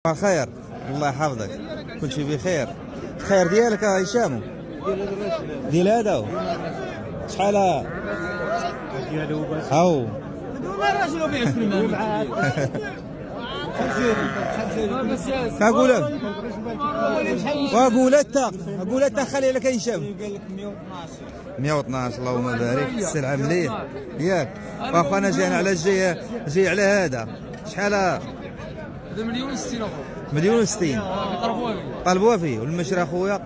خير، الله يحفظك، كل شيء بخير. خير ديالك هشام؟ ديال هذا شحال هاو اقول انت خلي لك هشام 112. اللهم بارك. السلعه مليح ياك واخا. انا جاي على جاي على هذا شحال؟ هذا مليون و60 اخو. مليون و60 طلبوها فيه. والمشرى خويا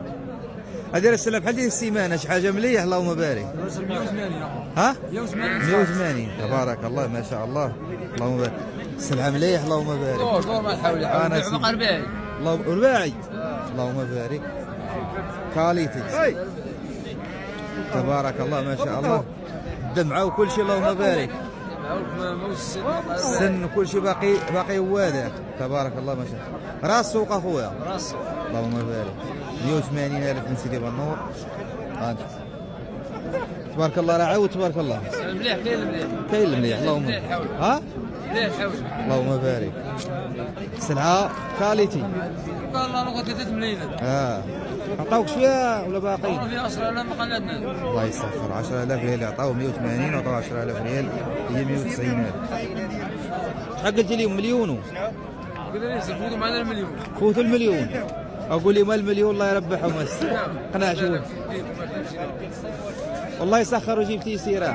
هذه السلعه بحال ديال السيمانه شي حاجه مليح. اللهم بارك. 180 ها 180 تبارك الله ما شاء الله. اللهم بارك. السلعه مليح. اللهم بارك. دور ما تحاول انا باقي رباعي. رباعي. اللهم بارك. كاليتي تبارك الله ما شاء الله. الدمعه وكل شيء. اللهم بارك. السن وكل شيء باقي هو هذاك تبارك الله ما شاء الله. راس السوق اخويا راس. اللهم بارك. 180,000 من سيدي بنور. تبارك الله. راه عاود تبارك الله. مليح. كاين المليح. اللهم ها مليح حوش. اللهم بارك. السلعه كاليتي. والله نقول 3 ملايين. عطاوك شويه ولا باقيين؟ في 10,000 ما قلدنا. الله يستغفر. 10,000 ريال عطاو 180 وعطاو 10,000 ريال هي 190,000. شحال قلت لي مليون؟ قدر يفوتوا معنا المليون. فوتوا المليون. اقول لي ما المليون الله يربحهم. قناع شوف والله يسخر ويجيب تيسيره.